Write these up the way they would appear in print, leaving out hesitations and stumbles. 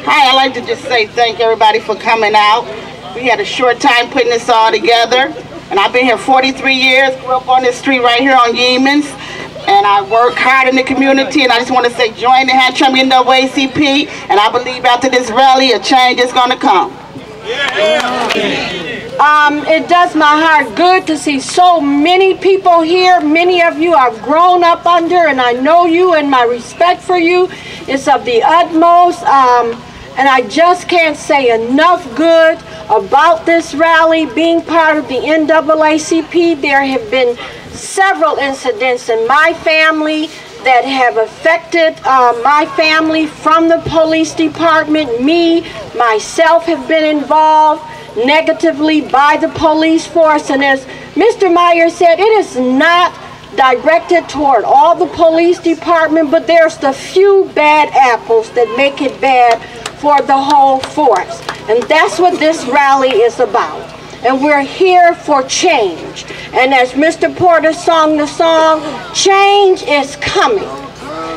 Hi, I'd like to just say thank everybody for coming out. We had a short time putting this all together, and I've been here 43 years, grew up on this street right here on Yeamans, and I work hard in the community, and I just want to say join the Hamtramck NAACP, and I believe after this rally, a change is going to come. It does my heart good to see so many people here. Many of you I've grown up under, and I know you, and my respect for you is of the utmost. And I just can't say enough good about this rally. Being part of the NAACP, there have been several incidents in my family that have affected my family from the police department. Myself have been involved negatively by the police force, and as Mr. Meyer said, it is not directed toward all the police department, but there's the few bad apples that make it bad for the whole force. And that's what this rally is about. And we're here for change. And as Mr. Porter sung the song, change is coming.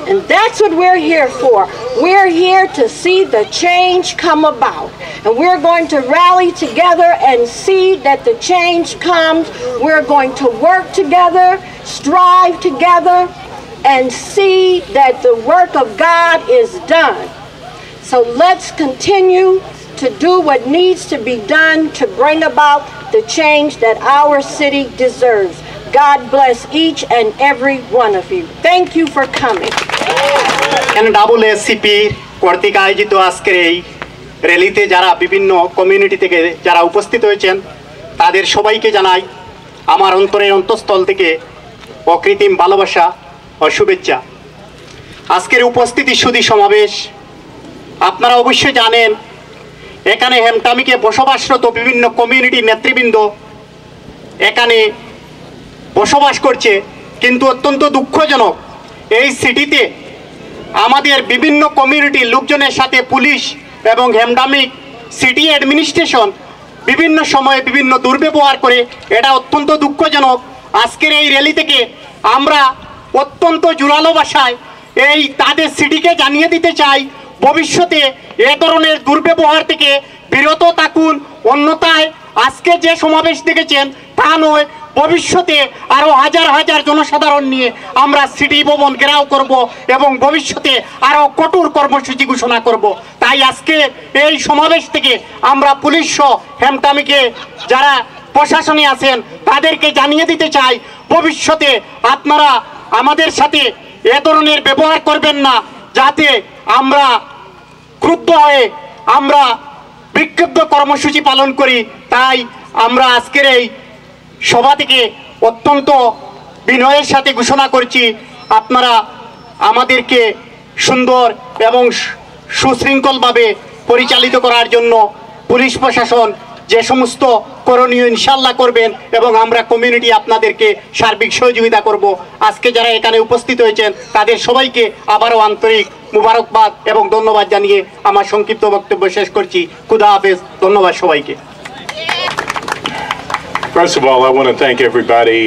And that's what we're here for. We're here to see the change come about. And we're going to rally together and see that the change comes. We're going to work together, strive together, and see that the work of God is done. So let's continue to do what needs to be done to bring about the change that our city deserves. God bless each and every one of you. Thank you for coming. NAACP কর্তৃক আয়োজিত আজকের এই র্যালিতে যারা বিভিন্ন community থেকে যারা উপস্থিত হয়েছেন তাদের সবাইকে জানাই আমার অন্তরের অন্তঃস্থল থেকে অকৃত্রিম ভালোবাসা ও শুভেচ্ছা। আজকের উপস্থিতি সুধী সমাবেশ আপনারা অবশ্যই জানেন এখানে হ্যামট্রামিকে বসবাসরত বিভিন্ন কমিউনিটির নেতৃবৃন্দ এখানে বসবাস করছে, কিন্তু অত্যন্ত দুঃখজনক এই সিটিতে আমাদের বিভিন্ন কমিউনিটির লোকজনের সাথে পুলিশ এবং হ্যামট্রামিক সিটি অ্যাডমিনিস্ট্রেশন বিভিন্ন সময়ে বিভিন্ন দুর্ব্যবহার করে। এটা অত্যন্ত দুঃখজনক। আজকের এই র্যালি থেকে আমরা অত্যন্ত জোরালো ভাষায় এই তাদের সিটিকে জানিয়ে দিতে চাই ভবিষ্যতে এ ধরনের দুর্ব্যবহার থেকে বিরত থাকুন। অন্যথায় আজকে যে সমাবেশ দেখেছেন তা নয়, ভবিষ্যতে আরও হাজার হাজার জনসাধারণ নিয়ে আমরা সিটি ভবন ঘেরাও করব এবং ভবিষ্যতে আরও কঠোর কর্মসূচি ঘোষণা করব। তাই আজকে এই সমাবেশ থেকে আমরা পুলিশ সহ হ্যামট্রামিকে যারা প্রশাসনে আছেন তাদেরকে জানিয়ে দিতে চাই ভবিষ্যতে আপনারা আমাদের সাথে এ ধরনের ব্যবহার করবেন না, যাতে আমরা ক্রুদ্ধ হয়ে আমরা বিক্ষুব্ধ কর্মসূচি পালন করি। তাই আমরা আজকের এই সভা থেকে অত্যন্ত বিনয়ের সাথে ঘোষণা করছি আপনারা আমাদেরকে সুন্দর এবং সুশৃঙ্খলভাবে পরিচালিত করার জন্য পুলিশ প্রশাসন যে সমস্ত করণীয় ইনশাল্লাহ করবেন এবং আমরা কমিউনিটি আপনাদেরকে সার্বিক সহযোগিতা করব। আজকে যারা এখানে উপস্থিত হয়েছেন তাদের সবাইকে আবারও আন্তরিক মুবারকবাদ এবং ধন্যবাদ জানিয়ে আমার সংক্ষিপ্ত বক্তব্য শেষ করছি। খুদা হাফেজ। ধন্যবাদ সবাইকে। First of all, I want to thank everybody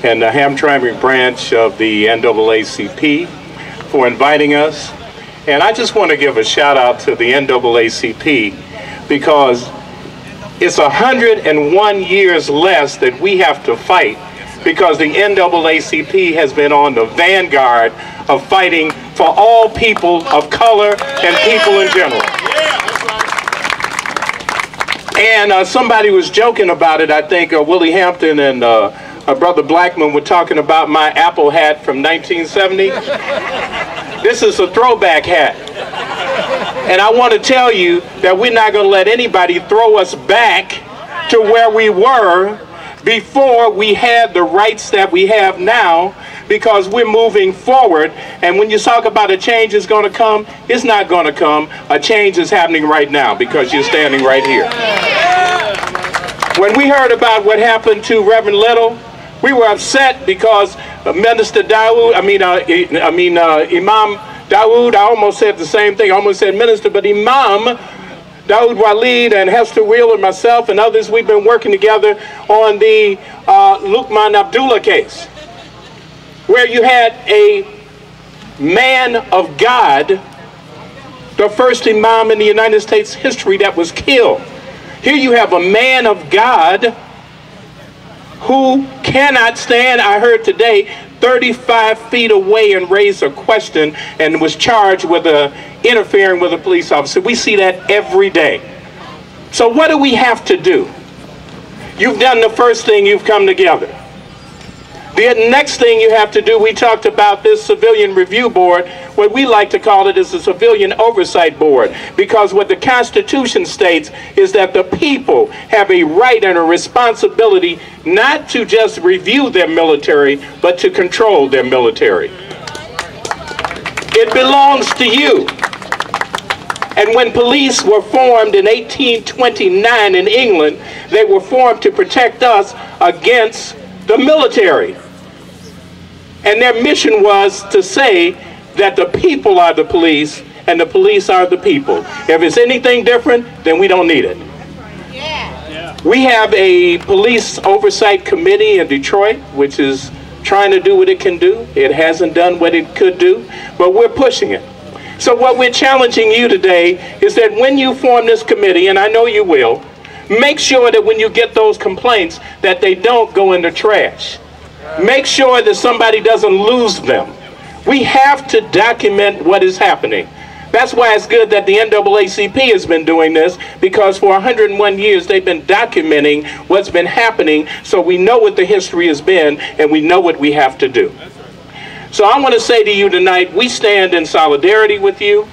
in the Hamtramck branch of the NAACP for inviting us. And I just want to give a shout out to the NAACP because it's 101 years less that we have to fight, because the NAACP has been on the vanguard of fighting for all people of color and people in general. And somebody was joking about it. I think Willie Hampton and Brother Blackman were talking about my Apple hat from 1970. This is a throwback hat. And I want to tell you that we're not going to let anybody throw us back to where we were before we had the rights that we have now, because we're moving forward. And when you talk about a change is going to come, it's not going to come. A change is happening right now because you're standing right here. When we heard about what happened to Reverend Little, we were upset because Minister Dawood, Imam Dawood, I almost said the same thing. I almost said minister, but Imam Daoud Walid and Hester Wheeler, myself and others, we've been working together on the Lukman Abdullah case, where you had a man of God, the first imam in the United States history that was killed. Here you have a man of God who cannot stand, I heard today, 35 feet away and raise a question and was charged with interfering with a police officer. We see that every day. So what do we have to do? You've done the first thing, you've come together. The next thing you have to do, we talked about this civilian review board. What we like to call it is a civilian oversight board, because what the Constitution states is that the people have a right and a responsibility not to just review their military, but to control their military. It belongs to you. And when police were formed in 1829 in England, they were formed to protect us against the military. And their mission was to say that the people are the police and the police are the people. If it's anything different, then we don't need it. Yeah. We have a police oversight committee in Detroit, which is trying to do what it can do. It hasn't done what it could do, but we're pushing it. So what we're challenging you today is that when you form this committee, and I know you will, make sure that when you get those complaints that they don't go in the trash. Make sure that somebody doesn't lose them. We have to document what is happening. That's why it's good that the NAACP has been doing this, because for 101 years they've been documenting what's been happening, so we know what the history has been and we know what we have to do. So I want to say to you tonight, we stand in solidarity with you,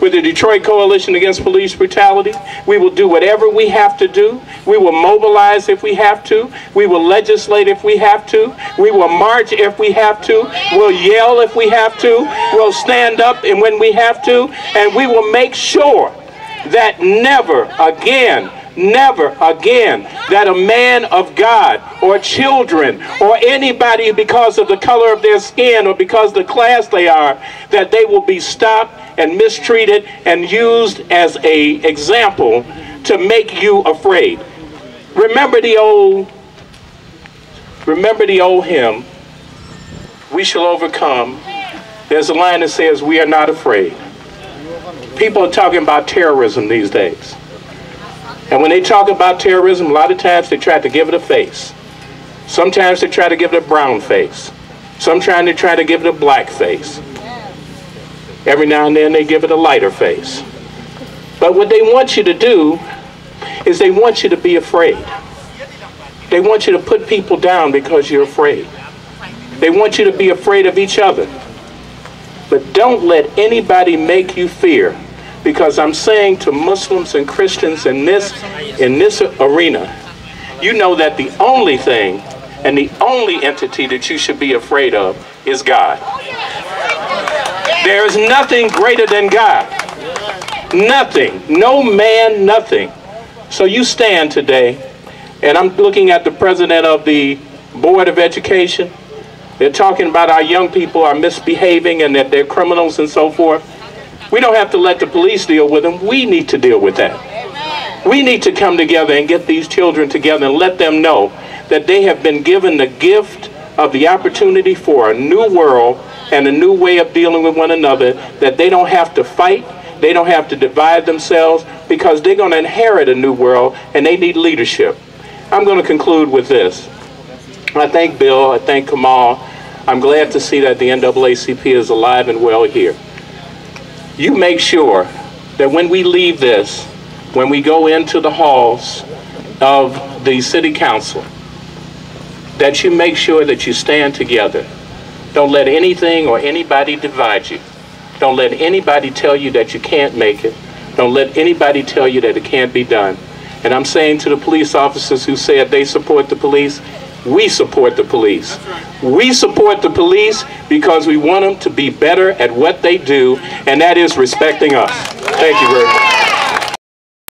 with the Detroit Coalition Against Police Brutality. We will do whatever we have to do. We will mobilize if we have to. We will legislate if we have to. We will march if we have to. We'll yell if we have to. We'll stand up and when we have to. And we will make sure that never again that a man of God or children or anybody, because of the color of their skin or because of the class they are, that they will be stopped and mistreated and used as an example to make you afraid. Remember the old hymn, "We Shall Overcome." There's a line that says, "We are not afraid." People are talking about terrorism these days. And when they talk about terrorism, a lot of times they try to give it a face. Sometimes they try to give it a brown face. Sometimes they try to give it a black face. Every now and then they give it a lighter face. But what they want you to do is they want you to be afraid. They want you to put people down because you're afraid. They want you to be afraid of each other. But don't let anybody make you fear, because I'm saying to Muslims and Christians in this arena, you know that the only thing and the only entity that you should be afraid of is God. There is nothing greater than God. Nothing. No man, nothing. So you stand today, and I'm looking at the president of the Board of Education. They're talking about our young people are misbehaving and that they're criminals and so forth. We don't have to let the police deal with them. We need to deal with that. We need to come together and get these children together and let them know that they have been given the gift of the opportunity for a new world and a new way of dealing with one another, that they don't have to fight, they don't have to divide themselves, because they're going to inherit a new world and they need leadership. I'm going to conclude with this. I thank Bill, I thank Kamal. I'm glad to see that the NAACP is alive and well here. You make sure that when we leave this, when we go into the halls of the city council, that you make sure that you stand together. Don't let anything or anybody divide you. Don't let anybody tell you that you can't make it. Don't let anybody tell you that it can't be done. And I'm saying to the police officers who said they support the police, we support the police. We support the police because we want them to be better at what they do, and that is respecting us. Thank you very much.